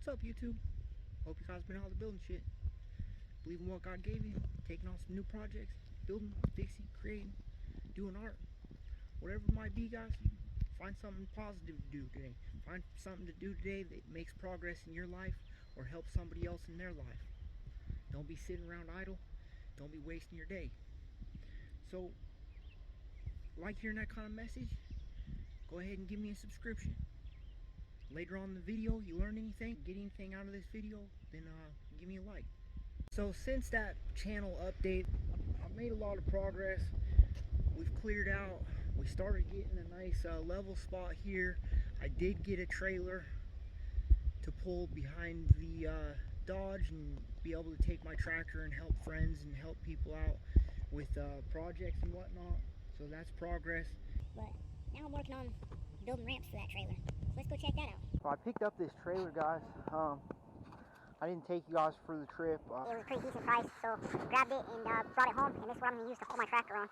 up, YouTube? Hope you guys been out the building shit. Believe in what God gave you, taking on some new projects, building, fixing, creating, doing art. Whatever it might be, guys, find something positive to do today. Find something to do today that makes progress in your life or helps somebody else in their life. Don't be sitting around idle. Don't be wasting your day. So, like hearing that kind of message? Go ahead and give me a subscription. Later on in the video, you learn anything, get anything out of this video, then give me a like. So since that channel update, I've made a lot of progress. We've cleared out. We started getting a nice level spot here. I did get a trailer to pull behind the Dodge and be able to take my tractor and help friends and help people out with projects and whatnot. So that's progress. But now I'm working on building ramps for that trailer. So let's go check that out. So I picked up this trailer, guys. I didn't take you guys for the trip. It was a pretty decent price, so grabbed it and brought it home, and this is what I'm going to use to haul my tractor on.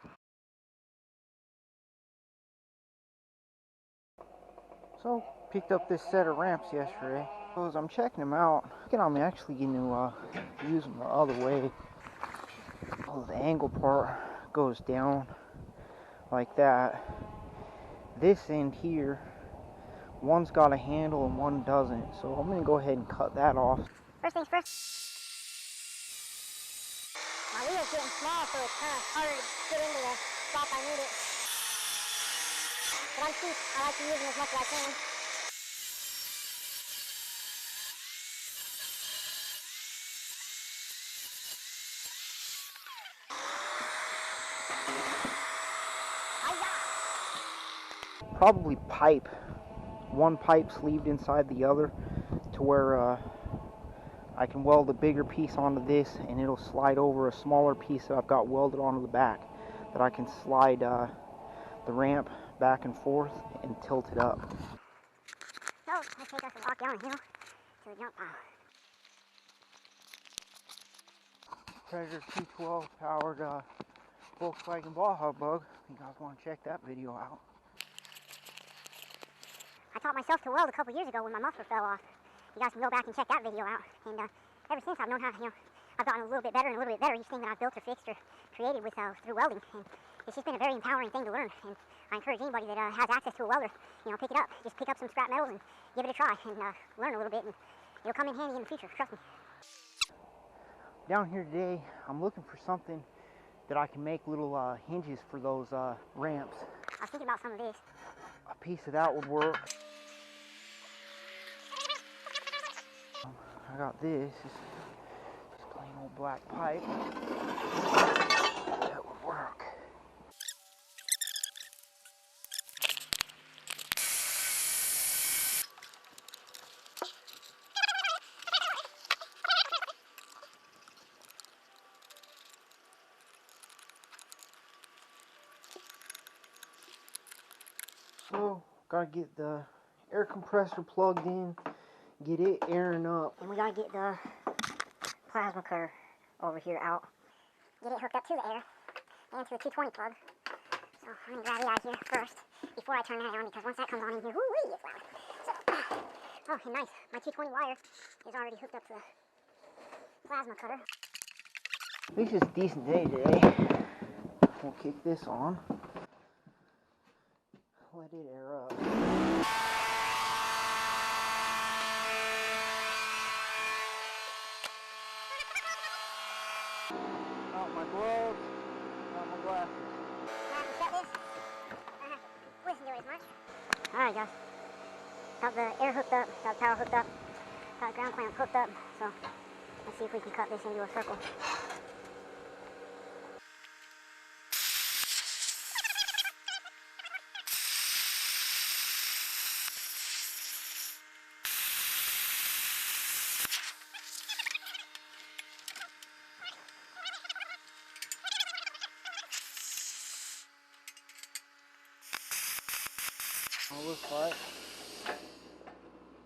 So, picked up this set of ramps yesterday. So as I'm checking them out, I'm actually going to use them the other way. Oh, the angle part goes down like that. This end here, one's got a handle and one doesn't, so I'm going to go ahead and cut that off. First things first, my wheel's getting small, so it's kind of harder to get into the spot I need it. But I'm cheap, I like to use them as much as I can. Probably pipe, one pipe sleeved inside the other to where I can weld a bigger piece onto this and it'll slide over a smaller piece that I've got welded onto the back, that I can slide the ramp back and forth and tilt it up. So let's take us a walk down the hill to the jump pile. Predator 212 powered Volkswagen Baja Bug. You guys want to check that video out. I taught myself to weld a couple years ago when my muffler fell off. You guys can go back and check that video out. And ever since I've known how, I've gotten a little bit better and a little bit better each thing that I've built or fixed or created with through welding. And it's just been a very empowering thing to learn. And I encourage anybody that has access to a welder, pick it up. Just pick up some scrap metals and give it a try and learn a little bit. And it'll come in handy in the future, trust me. Down here today, I'm looking for something that I can make little hinges for those ramps. I was thinking about some of this. A piece of that would work. I got this, just plain old black pipe. That would work. So, gotta get the air compressor plugged in, get it airing up. And we gotta get the plasma cutter over here out. Get it hooked up to the air and to the 220 plug. So I'm gonna grab it out of here first before I turn that on, because once that comes on in here, whoo-wee, it's loud. So, oh, and nice, my 220 wire is already hooked up to the plasma cutter. This is a decent day today. We'll kick this on. Let it air up. Not my gloves, not my glasses. Now to set this, I have to listen to it as much. Alright guys, got the air hooked up, got the power hooked up, got the ground clamp hooked up, so let's see if we can cut this into a circle. It looks like,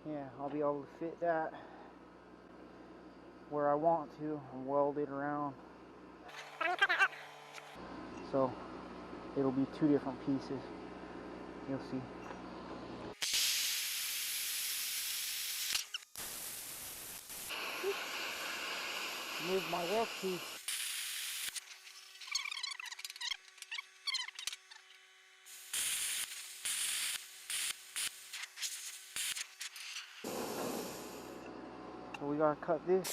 yeah, I'll be able to fit that where I want to and weld it around. So it'll be two different pieces. You'll see. Move my weld piece. So we gotta cut this.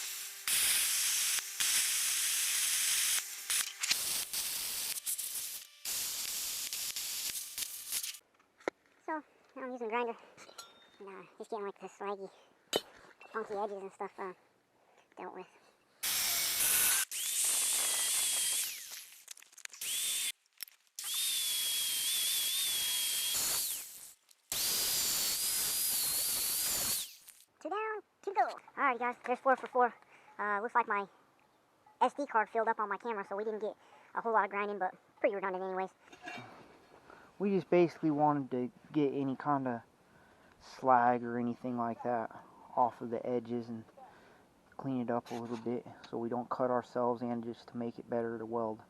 So now I'm using a grinder and just getting like the slaggy, funky edges and stuff dealt with. Two down, two to go. Alright guys, there's 4 for 4. Looks like my SD card filled up on my camera, so we didn't get a whole lot of grinding, but pretty redundant anyways. We just basically wanted to get any kind of slag or anything like that off of the edges and clean it up a little bit so we don't cut ourselves and just to make it better to weld.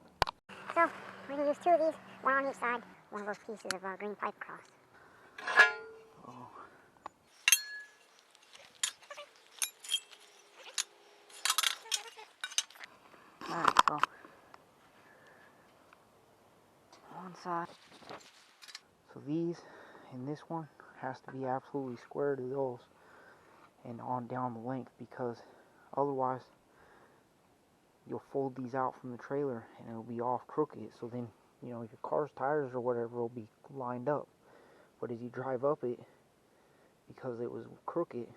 So we're going to use 2 of these, one on each side, one of those pieces of green pipe across. Oh. Alright, so one side. So these and this one has to be absolutely square to those and on down the length, because otherwise you'll fold these out from the trailer and it'll be off crooked. So then, you know, your car's tires or whatever will be lined up. But as you drive up it, because it was crooked, it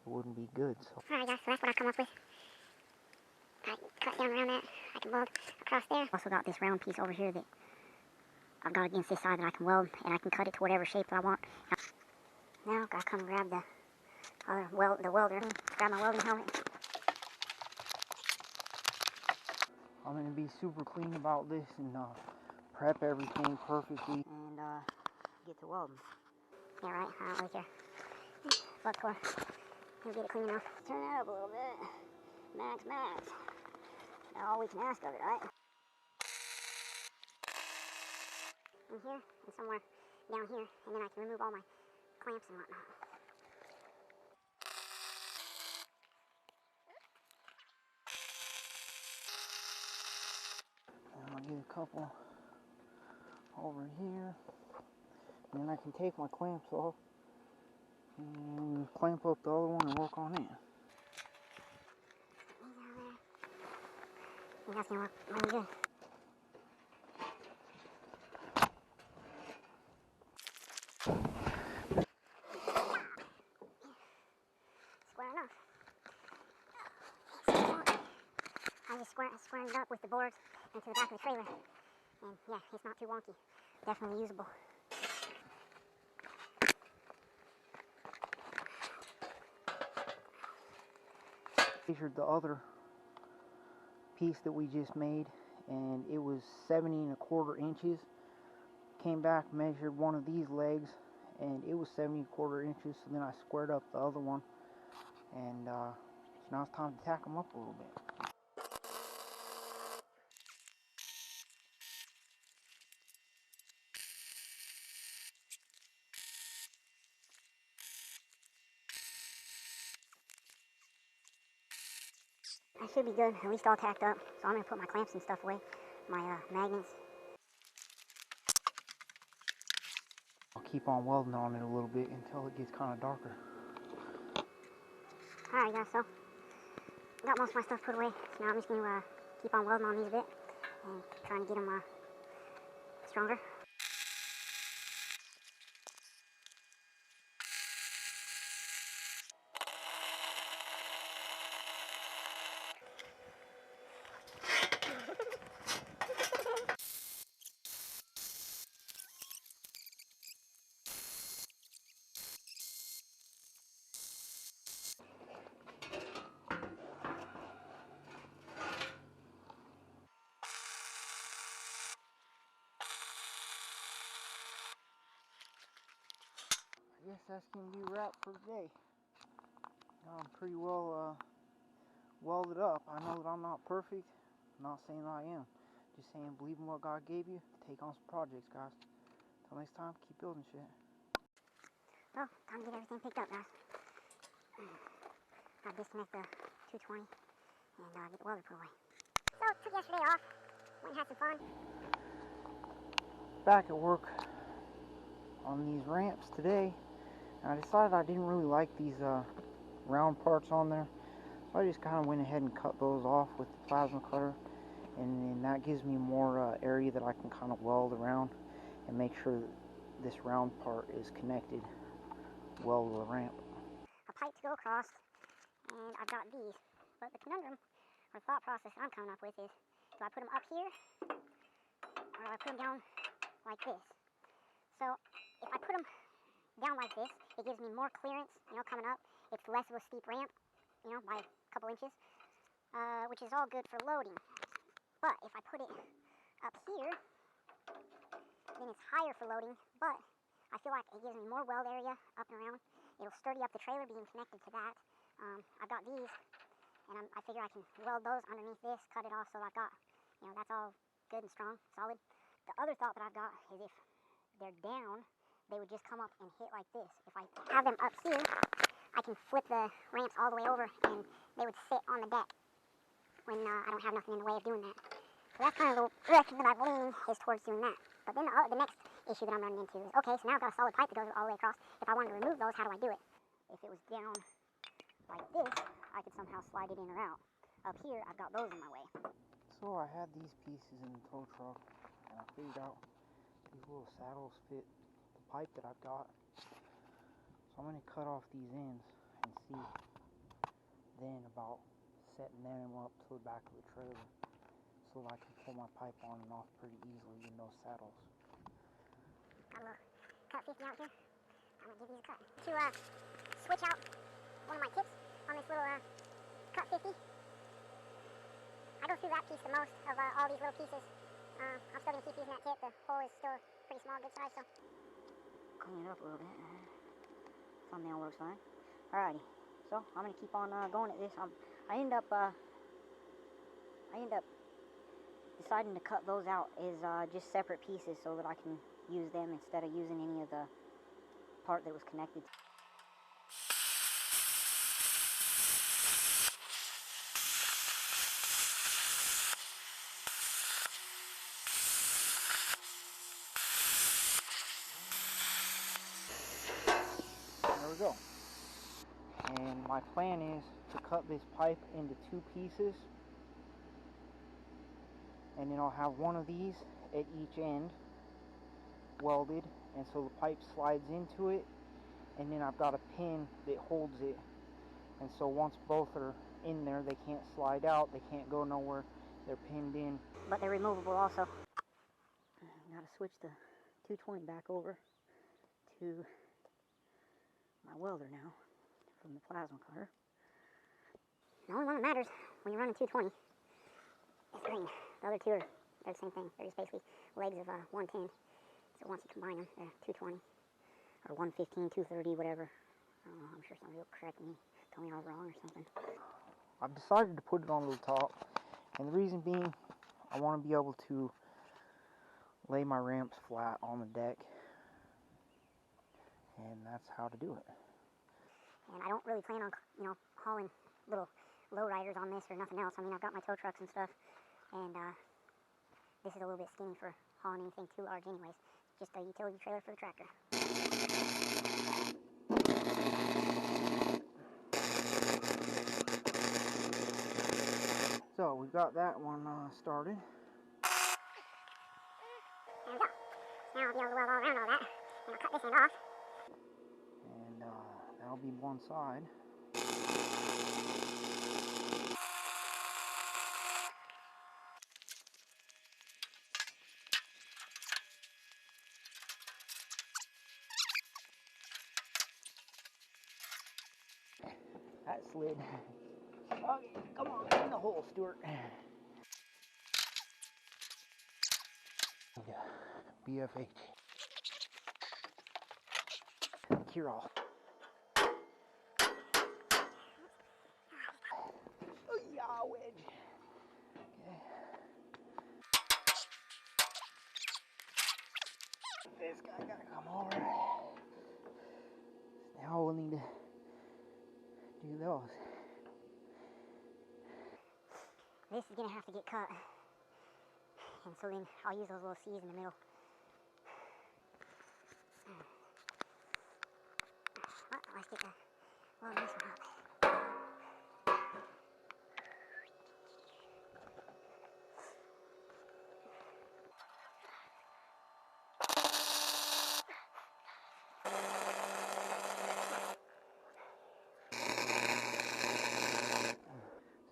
wouldn't be good. So Alright guys, so that's what I come up with. Cut down around that, I can weld across there. Also got this round piece over here that I've got against this side that I can weld, and I can cut it to whatever shape I want. Now I've got to come grab the welder, grab my welding helmet. I'm going to be super clean about this and prep everything perfectly. And get to welding. Yeah, right, right there. Flux core. We'll get it clean enough. Turn that up a little bit. Max. Now all we can ask of it, right? In here, and somewhere down here, and then I can remove all my clamps and whatnot. And I'll get a couple over here. And then I can take my clamps off and clamp up the other one and work on it. I think that's gonna work really good. Square enough. I just squared it up with the boards into the back of the trailer. And yeah, it's not too wonky. Definitely usable. Measured the other piece that we just made, and it was 70¼ inches. Came back, measured one of these legs, and it was 70¼ inches. So then I squared up the other one, and so now it's time to tack them up a little bit. I should be good, at least all tacked up. So I'm going to put my clamps and stuff away, my magnets. I'll keep on welding on it a little bit until it gets kind of darker. Alright guys, so got most of my stuff put away. So now I'm just going to keep on welding on these a bit and trying to get them stronger. I guess that's going to be a wrap for today. I'm pretty well welded up. I know that I'm not perfect. I'm not saying that I am. Just saying, believe in what God gave you. Take on some projects, guys. Until next time, keep building shit. Well, time to get everything picked up, guys. Gotta disconnect the 220 and get the welder put away. So, took yesterday off, went and had some fun. Back at work on these ramps today, and I decided I didn't really like these round parts on there, so I just kind of went ahead and cut those off with the plasma cutter, and then that gives me more area that I can kind of weld around and make sure that this round part is connected well to the ramp. A pipe to go across, and I've got these, but the conundrum or thought process I'm coming up with is, do I put them up here, or do I put them down like this? So, if I put them down like this, it gives me more clearance, coming up. It's less of a steep ramp, by a couple inches, which is all good for loading. But if I put it up here, then it's higher for loading, but I feel like it gives me more weld area up and around. It'll sturdy up the trailer being connected to that. I've got these, and I figure I can weld those underneath this, cut it off so I've got, that's all good and strong, solid. The other thought that I've got is if they're down, they would just come up and hit like this. If I have them up here, I can flip the ramps all the way over, and they would sit on the deck when I don't have nothing in the way of doing that. So that's kind of the direction that I've leaned, is towards doing that. But then the next issue that I'm running into is, okay, so now I've got a solid pipe that goes all the way across. If I wanted to remove those, how do I do it? If it was down like this, I could somehow slide it in or out. Up here, I've got those in my way. So I had these pieces in the tow truck, and I figured out these little saddles fit the pipe that I've got. So I'm going to cut off these ends and see then about setting them up to the back of the trailer so that I can pull my pipe on and off pretty easily in those saddles. Got a little cut 50 out here. I'm going to give these a cut. To switch out one of my tips on this little cut 50, I go through that piece the most of all these little pieces. I'm still going to keep using that tip. The hole is still pretty small, good size, so clean it up a little bit. Thumbnail works fine. Alrighty, so I'm going to keep on going at this. I end up deciding to cut those out as just separate pieces so that I can use them instead of using any of the part that was connected. There we go. And my plan is to cut this pipe into two pieces, and then I'll have one of these at each end welded, and so the pipe slides into it, and then I've got a pin that holds it, and so once both are in there, they can't slide out, they can't go nowhere, they're pinned in. But they're removable also. Gotta switch the 220 back over to my welder now from the plasma cutter. The only one that matters when you're running 220 is green. The other two are they're the same thing. They're just basically legs of 110. So once you combine them, they're 220 or 115, 230, whatever. I don't know. I'm sure somebody will correct me, tell me I was wrong or something. I've decided to put it on the top, and the reason being, I want to be able to lay my ramps flat on the deck, and that's how to do it. And I don't really plan on, hauling little lowriders on this or nothing else. I mean, I've got my tow trucks and stuff, and this is a little bit skinny for hauling anything too large anyways. Just a utility trailer for the tractor. So we've got that one started. There we go. Now I'll be able to weld all around all that, and I'll cut this end off. And that'll be one side. That slid. Okay, come on, in the hole, Stuart. BFH. Cure-all. Oh, yeah, wedge. Okay. This guy gotta come over. Now we'll need to do those. This is gonna have to get cut. And so then I'll use those little C's in the middle. Well, let's get the welding this one up.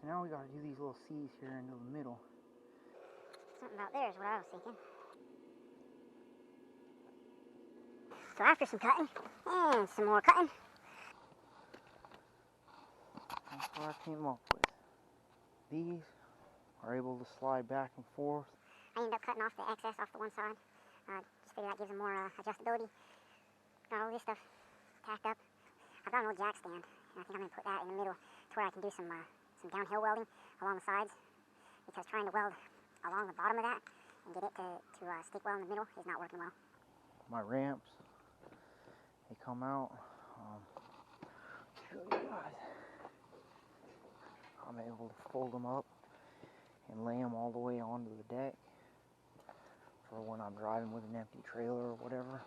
So now we gotta do these little C's here into the middle. Something about there is what I was thinking. So after some cutting, and some more cutting, That's what I came up with. These are able to slide back and forth. I ended up cutting off the excess off the one side. Just figure that gives them more adjustability. Got all this stuff tacked up. I've got an old jack stand, and I think I'm going to put that in the middle to where I can do some downhill welding along the sides, because trying to weld along the bottom of that and get it to stick well in the middle is not working well. My ramps, they come out. Show you guys. I'm able to fold them up and lay them all the way onto the deck for when I'm driving with an empty trailer or whatever.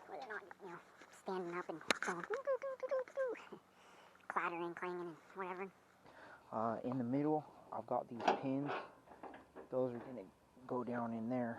Where they're not, standing up and going clattering, clanging, and whatever. In the middle, I've got these pins. Those are going to go down in there